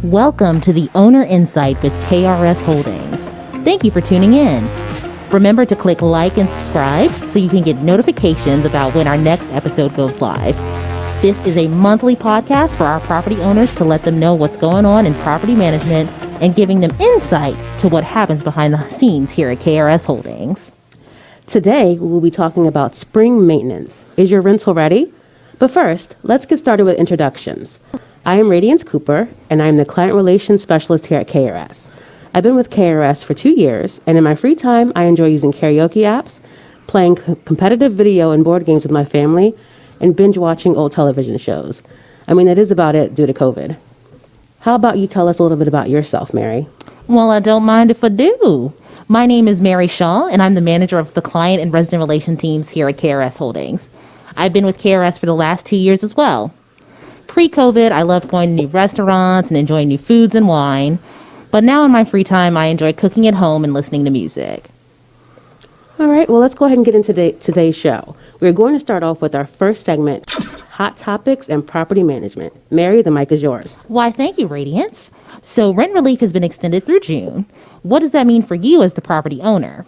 Welcome to the Owner Insight with KRS Holdings. Thank you for tuning in. Remember to click like and subscribe so you can get notifications about when our next episode goes live. This is a monthly podcast for our property owners to let them know what's going on in property management and giving them insight to what happens behind the scenes here at KRS Holdings. Today, we will be talking about spring maintenance. Is your rental ready? But first, let's get started with introductions. I am Radiance Cooper, and I am the Client Relations Specialist here at KRS. I've been with KRS for 2 years, and in my free time, I enjoy using karaoke apps, playing competitive video and board games with my family, and binge watching old television shows. I mean, that is about it due to COVID. How about you tell us a little bit about yourself, Mary? Well, I don't mind if I do. My name is Mary Shaw, and I'm the manager of the Client and Resident Relation teams here at KRS Holdings. I've been with KRS for the last 2 years as well. Pre-COVID, I loved going to new restaurants and enjoying new foods and wine. But now in my free time, I enjoy cooking at home and listening to music. All right, well, let's go ahead and get into today's show. We're going to start off with our first segment, Hot Topics and Property Management. Mary, the mic is yours. Why, thank you, Radiance. So rent relief has been extended through June. What does that mean for you as the property owner?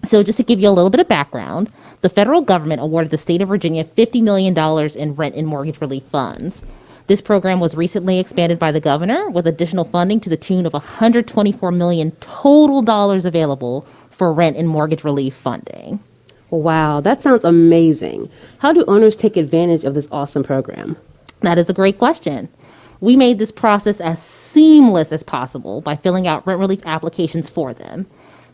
So just to give you a little bit of background, the federal government awarded the state of Virginia $50 million in rent and mortgage relief funds. This program was recently expanded by the governor with additional funding to the tune of $124 million total dollars available for rent and mortgage relief funding. Wow, that sounds amazing. How do owners take advantage of this awesome program? That is a great question. We made this process as seamless as possible by filling out rent relief applications for them.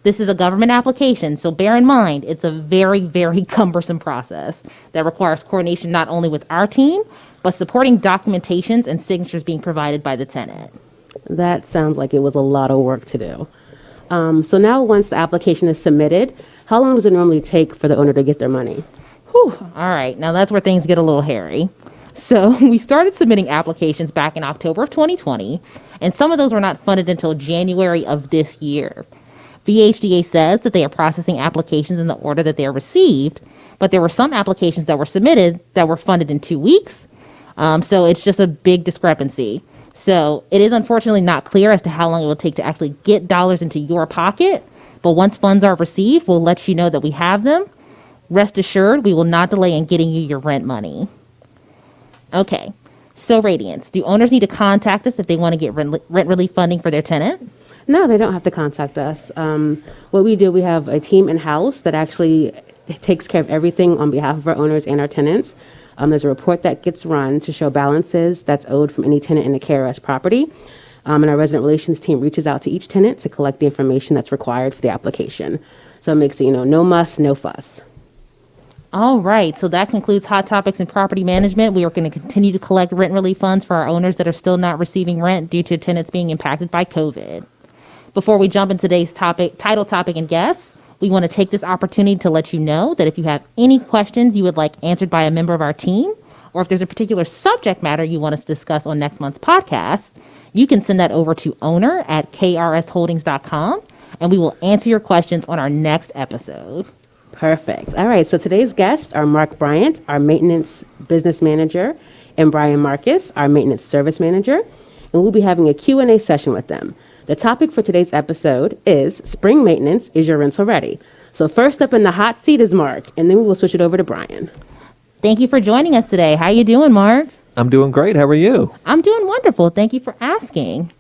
This is a government application, so bear in mind, it's a very, very cumbersome process that requires coordination not only with our team, but supporting documentations and signatures being provided by the tenant. That sounds like it was a lot of work to do. So now once the application is submitted, how long does it normally take for the owner to get their money? Whew, all right, now that's where things get a little hairy. So we started submitting applications back in October of 2020, and some of those were not funded until January of this year. VHDA says that they are processing applications in the order that they are received, but there were some applications that were submitted that were funded in 2 weeks. So it's just a big discrepancy. So it is unfortunately not clear as to how long it will take to actually get dollars into your pocket. But once funds are received, we'll let you know that we have them. Rest assured, we will not delay in getting you your rent money. Okay, so Radiance, do owners need to contact us if they want to get rent relief funding for their tenant? No, they don't have to contact us. What we do, we have a team in-house that actually takes care of everything on behalf of our owners and our tenants. There's a report that gets run to show balances that's owed from any tenant in the KRS property. And our resident relations team reaches out to each tenant to collect the information that's required for the application. So it makes it, no muss, no fuss. All right, so that concludes Hot Topics in Property Management. We are going to continue to collect rent relief funds for our owners that are still not receiving rent due to tenants being impacted by COVID. Before we jump into today's title topic and guests, we want to take this opportunity to let you know that if you have any questions you would like answered by a member of our team, or if there's a particular subject matter you want us to discuss on next month's podcast, you can send that over to owner@krsholdings.com, and we will answer your questions on our next episode. Perfect. All right, so today's guests are Mark Bryant, our maintenance business manager, and Brian Marcus, our maintenance service manager, and we'll be having a Q&A session with them. The topic for today's episode is Spring Maintenance, Is Your Rental Ready? So first up in the hot seat is Mark, and then we will switch it over to Brian. Thank you for joining us today. How you doing, Mark? I'm doing great. How are you? I'm doing wonderful. Thank you for asking.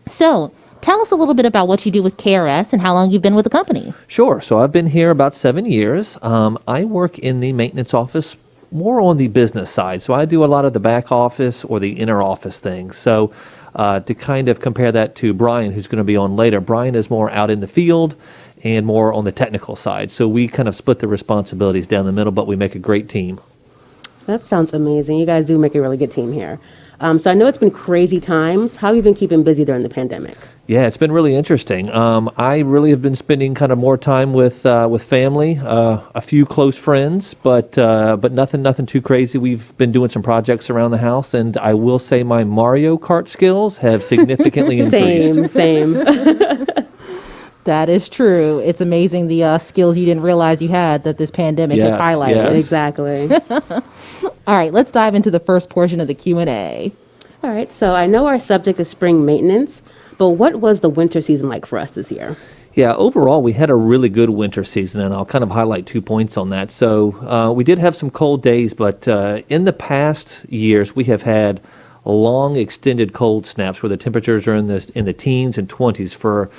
So tell us a little bit about what you do with KRS and how long you've been with the company. Sure. So I've been here about 7 years. I work in the maintenance office more on the business side. So I do a lot of the back office or the inner office things. So to kind of compare that to Brian, who's going to be on later, Brian is more out in the field and more on the technical side. So we kind of split the responsibilities down the middle, but we make a great team. That sounds amazing. You guys do make a really good team here. So I know it's been crazy times. How have you been keeping busy during the pandemic? Yeah, it's been really interesting. I really have been spending kind of more time with family, a few close friends, but nothing too crazy. We've been doing some projects around the house, and I will say my Mario Kart skills have significantly increased. Same. That is true. It's amazing the skills you didn't realize you had that this pandemic has highlighted. Yes. Exactly. All right, let's dive into the first portion of the Q&A. All right, so I know our subject is spring maintenance, but what was the winter season like for us this year? Yeah, overall, we had a really good winter season, and I'll kind of highlight 2 points on that. So we did have some cold days, but in the past years, we have had long, extended cold snaps where the temperatures are in the teens and 20s for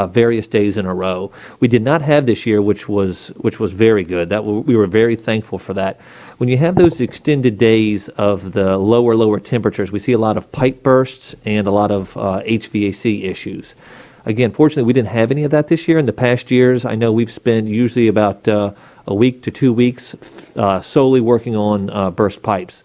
various days in a row. We did not have this year, which was very good. We were very thankful for that. When you have those extended days of the lower temperatures, we see a lot of pipe bursts and a lot of HVAC issues. Again, fortunately, we didn't have any of that this year. In the past years, I know we've spent usually about a week to 2 weeks solely working on burst pipes.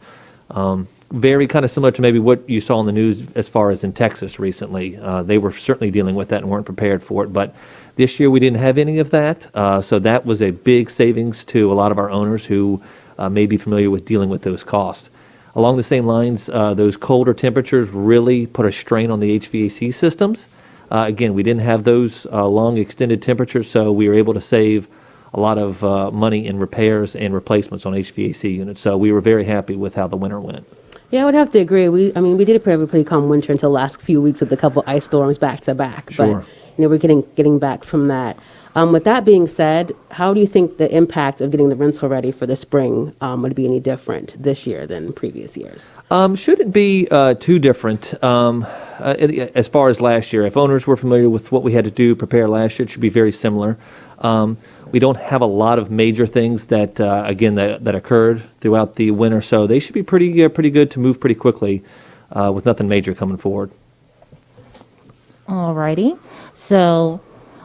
Very kind of similar to maybe what you saw in the news as far as in Texas recently. They were certainly dealing with that and weren't prepared for it. But this year, we didn't have any of that. So that was a big savings to a lot of our owners who may be familiar with dealing with those costs. Along the same lines, those colder temperatures really put a strain on the HVAC systems. Again, we didn't have those long extended temperatures, so we were able to save a lot of money in repairs and replacements on HVAC units. So we were very happy with how the winter went. Yeah, I would have to agree. We did have a pretty calm winter until the last few weeks with a couple ice storms back to back. Sure. But we're getting back from that. With that being said, how do you think the impact of getting the rental ready for the spring would be any different this year than previous years? Shouldn't be too different as far as last year. If owners were familiar with what we had to do prepare last year, it should be very similar. We don't have a lot of major things that occurred throughout the winter, so they should be pretty good to move pretty quickly with nothing major coming forward. Alrighty. So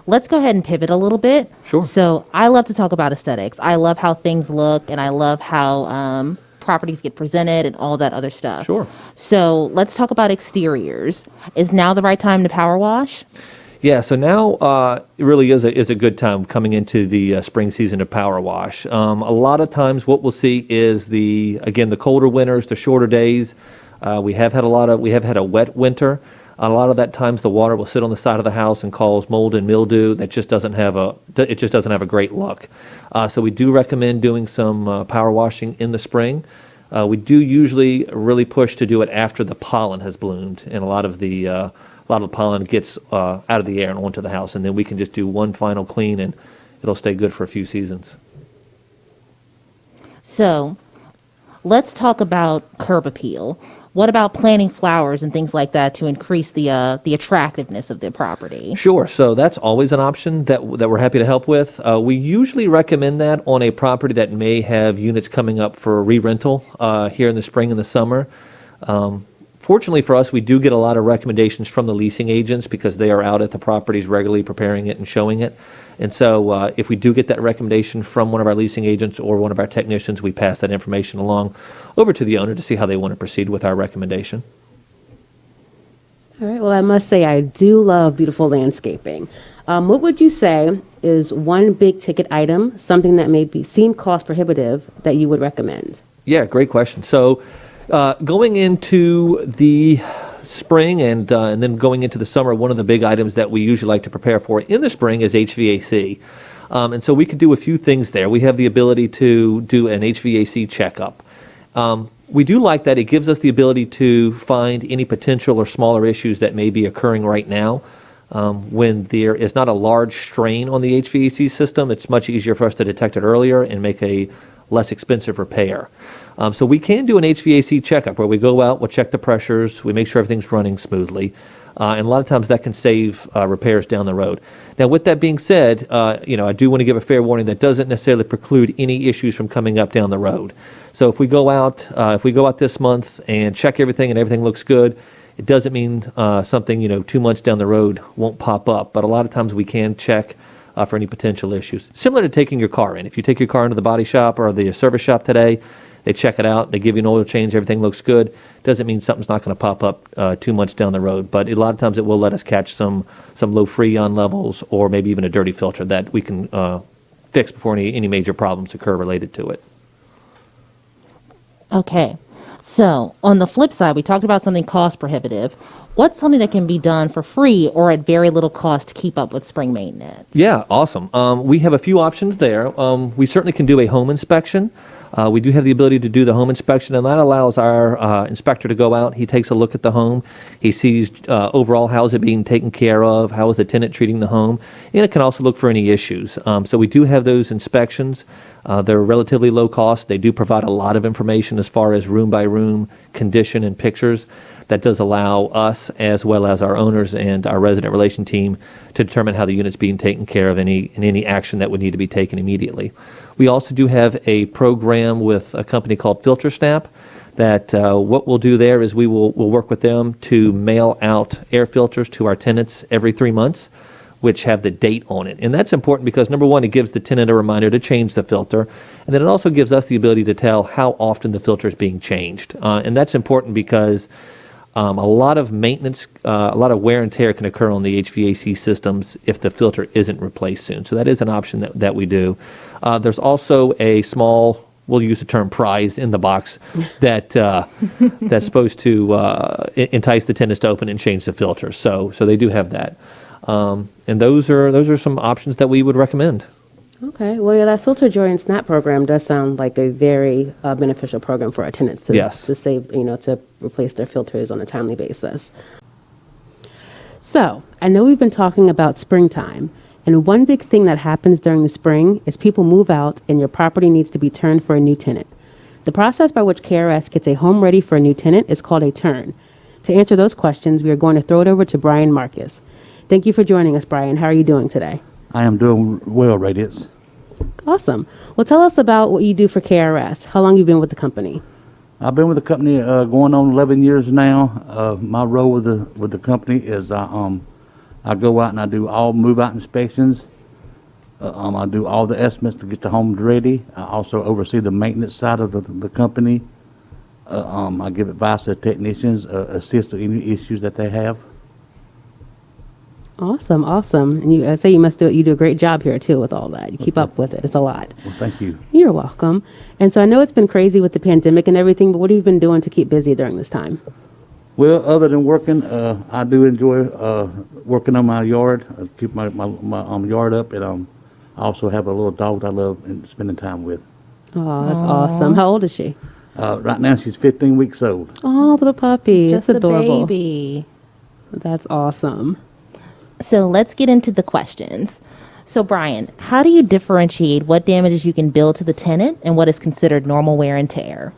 let's go ahead and pivot a little bit. Sure. So I love to talk about aesthetics. I love how things look, and I love how properties get presented and all that other stuff. Sure. So let's talk about exteriors. Is now the right time to power wash? Yeah, so now it really is a good time coming into the spring season to power wash. A lot of times what we'll see is the colder winters, the shorter days. We have had a wet winter. A lot of that times the water will sit on the side of the house and cause mold and mildew. That just doesn't have a great look. So we do recommend doing some power washing in the spring. We do usually really push to do it after the pollen has bloomed, and a lot of the pollen gets out of the air and onto the house, and then we can just do one final clean, and it'll stay good for a few seasons. So let's talk about curb appeal. What about planting flowers and things like that to increase the attractiveness of the property? Sure. So that's always an option that we're happy to help with. We usually recommend that on a property that may have units coming up for re-rental here in the spring and the summer. Fortunately for us, we do get a lot of recommendations from the leasing agents because they are out at the properties regularly preparing it and showing it. And so if we do get that recommendation from one of our leasing agents or one of our technicians, we pass that information along over to the owner to see how they want to proceed with our recommendation. All right. Well, I must say I do love beautiful landscaping. What would you say is one big ticket item, something that seem cost prohibitive, that you would recommend? Yeah, great question. So going into the spring and then going into the summer, one of the big items that we usually like to prepare for in the spring is HVAC. And so we could do a few things there. We have the ability to do an HVAC checkup. We do like that. It gives us the ability to find any potential or smaller issues that may be occurring right now. When there is not a large strain on the HVAC system, it's much easier for us to detect it earlier and make a less expensive repair. So we can do an HVAC checkup where we go out, we'll check the pressures, we make sure everything's running smoothly. And a lot of times that can save repairs down the road. Now, with that being said, I do want to give a fair warning that doesn't necessarily preclude any issues from coming up down the road. So if we go out this month and check everything and everything looks good, it doesn't mean something 2 months down the road won't pop up. But a lot of times we can check for any potential issues. Similar to taking your car in. If you take your car into the body shop or the service shop today, they check it out, they give you an oil change, everything looks good. Doesn't mean something's not going to pop up 2 months down the road, but a lot of times it will let us catch some low freon levels or maybe even a dirty filter that we can fix before any major problems occur related to it. Okay. So on the flip side, we talked about something cost prohibitive. What's something that can be done for free or at very little cost to keep up with spring maintenance? Yeah, awesome. We have a few options there. We certainly can do a home inspection. We do have the ability to do the home inspection, and that allows our inspector to go out. He takes a look at the home. He sees overall how is it being taken care of, how is the tenant treating the home, and it can also look for any issues. So we do have those inspections. They're relatively low cost. They do provide a lot of information as far as room by room condition and pictures. That does allow us, as well as our owners and our resident relation team, to determine how the unit's being taken care of and any action that would need to be taken immediately. We also do have a program with a company called Filter Snap that what we'll do there is we'll work with them to mail out air filters to our tenants every 3 months, which have the date on it. And that's important because, number one, it gives the tenant a reminder to change the filter, and then it also gives us the ability to tell how often the filter is being changed. And that's important because a lot of maintenance, a lot of wear and tear can occur on the HVAC systems if the filter isn't replaced soon. So that is an option that we do. There's also a small, we'll use the term prize in the box that that's supposed to entice the tenants to open and change the filter. So they do have that. And those are some options that we would recommend. Okay. Well, yeah, that Filter Joy and Snap program does sound like a very beneficial program for our tenants to save, to replace their filters on a timely basis. So, I know we've been talking about springtime, and one big thing that happens during the spring is people move out and your property needs to be turned for a new tenant. The process by which KRS gets a home ready for a new tenant is called a turn. To answer those questions, we are going to throw it over to Brian Marcus. Thank you for joining us, Brian. How are you doing today? I am doing well, Radiance. Awesome. Well, tell us about what you do for KRS. How long have you been with the company? I've been with the company going on 11 years now. My role with the company is I go out and I do all move-out inspections. I do all the estimates to get the homes ready. I also oversee the maintenance side of the company. I give advice to the technicians, assist with any issues that they have. Awesome. And I say you do a great job here too with all that. You keep up with it. It's a lot. Well, thank you. You're welcome. And so I know it's been crazy with the pandemic and everything, but what have you been doing to keep busy during this time? Well, other than working, I do enjoy working on my yard. I keep my yard up, and I also have a little dog that I love and spending time with. Oh, that's awesome. How old is she? Right now, she's 15 weeks old. Oh, little puppy. Just That's adorable. a baby. That's awesome. So let's get into the questions. So Brian, how do you differentiate what damages you can bill to the tenant and what is considered normal wear and tear?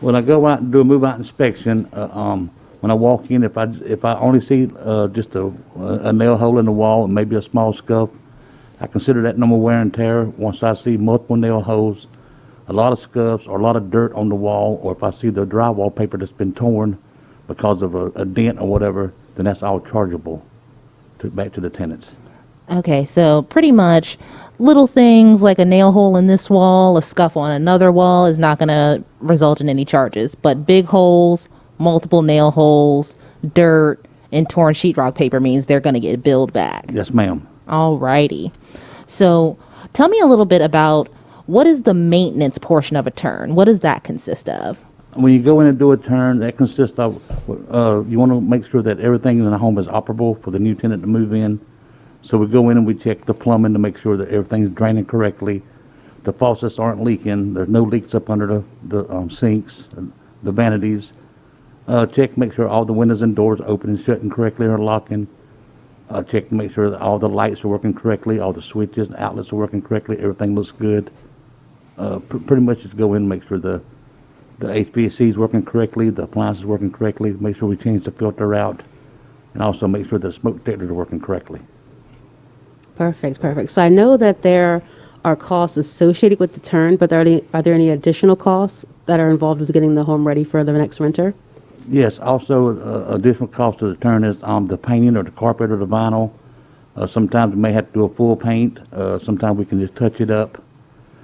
When I go out and do a move-out inspection, when I walk in, if I only see just a nail hole in the wall and maybe a small scuff, I consider that normal wear and tear. Once I see multiple nail holes, a lot of scuffs, or a lot of dirt on the wall, or if I see the drywall paper that's been torn because of a dent or whatever, then that's all chargeable back to the tenants. Okay, so pretty much little things like a nail hole in this wall, a scuff on another wall is not going to result in any charges. But big holes, multiple nail holes, dirt, and torn sheetrock paper means they're going to get billed back. Yes, ma'am. All righty. So tell me a little bit about what is the maintenance portion of a turn? What does that consist of? When you go in and do a turn, that consists of, you want to make sure that everything in the home is operable for the new tenant to move in. So we go in and we check the plumbing to make sure that everything's draining correctly. The faucets aren't leaking. There's no leaks up under the sinks, the vanities. Check to make sure all the windows and doors are open and shutting correctly or locking. Check to make sure that all the lights are working correctly, all the switches and outlets are working correctly, everything looks good. Pretty much just go in and make sure the HVAC is working correctly, the appliance is working correctly, make sure we change the filter out, and also make sure the smoke detectors are working correctly. Perfect. So I know that there are costs associated with the turn, but are there any additional costs that are involved with getting the home ready for the next renter? Yes, also additional cost to the turn is the painting or the carpet or the vinyl. Sometimes we may have to do a full paint. Sometimes we can just touch it up.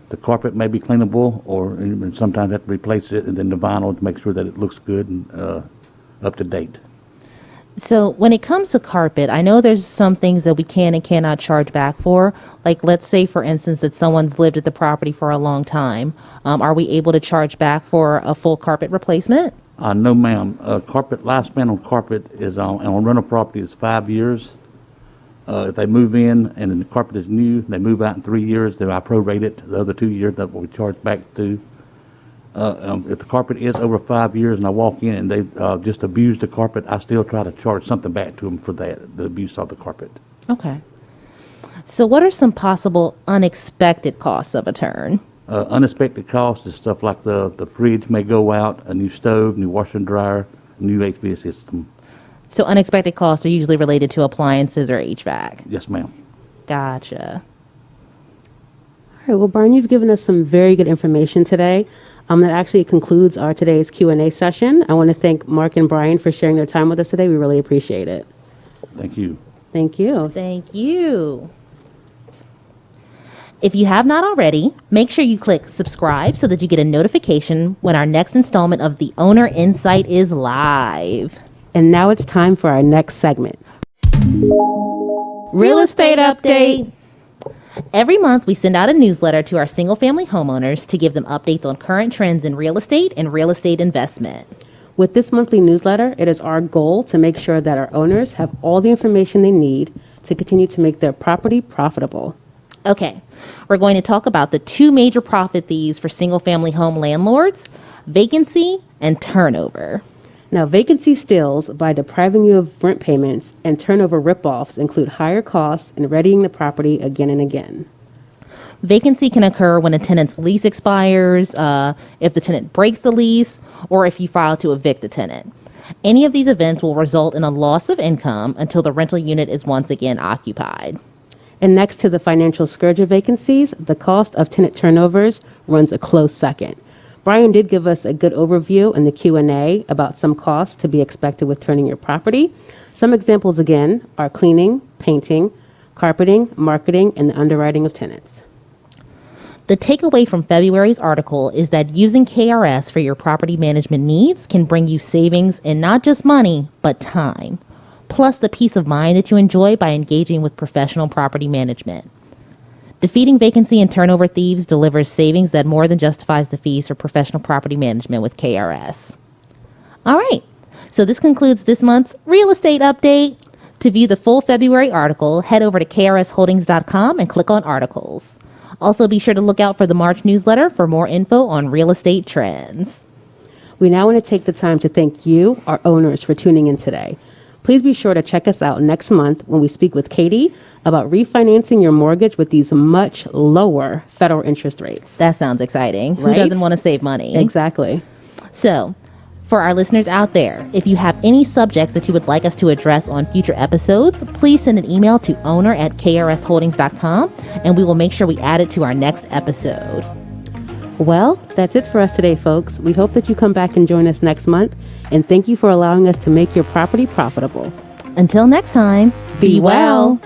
The carpet may be cleanable, or and sometimes have to replace it, and then the vinyl to make sure that it looks good and up to date. So when it comes to carpet, I know there's some things that we can and cannot charge back for. Like, let's say, for instance, that someone's lived at the property for a long time. Are we able to charge back for a full carpet replacement? No, ma'am. Carpet lifespan on carpet is on rental property is 5 years. If they move in and the carpet is new, they move out in 3 years, then I prorate it. The other 2 years, that's what we charge back to. If the carpet is over 5 years and I walk in and they just abuse the carpet, I still try to charge something back to them for that, the abuse of the carpet. Okay. So what are some possible unexpected costs of a turn? Unexpected costs is stuff like the fridge may go out, a new stove, new washer and dryer, new HVAC system. So unexpected costs are usually related to appliances or HVAC. Yes, ma'am. Gotcha. All right, well, Brian, you've given us some very good information today. That actually concludes our today's Q&A session. I want to thank Mark and Brian for sharing their time with us today. We really appreciate it. Thank you. Thank you. Thank you. If you have not already, make sure you click subscribe so that you get a notification when our next installment of The Owner Insight is live. And now it's time for our next segment. Real estate update. Every month, we send out a newsletter to our single-family homeowners to give them updates on current trends in real estate and real estate investment. With this monthly newsletter, it is our goal to make sure that our owners have all the information they need to continue to make their property profitable. Okay, we're going to talk about the two major profit thieves for single-family home landlords: vacancy and turnover. Now, vacancy steals by depriving you of rent payments, and turnover ripoffs include higher costs and readying the property again and again. Vacancy can occur when a tenant's lease expires, if the tenant breaks the lease, or if you file to evict the tenant. Any of these events will result in a loss of income until the rental unit is once again occupied. And next to the financial scourge of vacancies, the cost of tenant turnovers runs a close second. Brian did give us a good overview in the Q&A about some costs to be expected with turning your property. Some examples, again, are cleaning, painting, carpeting, marketing, and the underwriting of tenants. The takeaway from February's article is that using KRS for your property management needs can bring you savings in not just money, but time, plus the peace of mind that you enjoy by engaging with professional property management. Defeating vacancy and turnover thieves delivers savings that more than justifies the fees for professional property management with KRS. All right, so this concludes this month's real estate update. To view the full February article, head over to KRSHoldings.com and click on articles. Also, be sure to look out for the March newsletter for more info on real estate trends. We now want to take the time to thank you, our owners, for tuning in today. Please be sure to check us out next month when we speak with Katie about refinancing your mortgage with these much lower federal interest rates. That sounds exciting. Who Right? doesn't want to save money? Exactly. So, for our listeners out there, if you have any subjects that you would like us to address on future episodes, please send an email to owner@krsholdings.com and we will make sure we add it to our next episode. Well, that's it for us today, folks. We hope that you come back and join us next month. And thank you for allowing us to make your property profitable. Until next time, be well.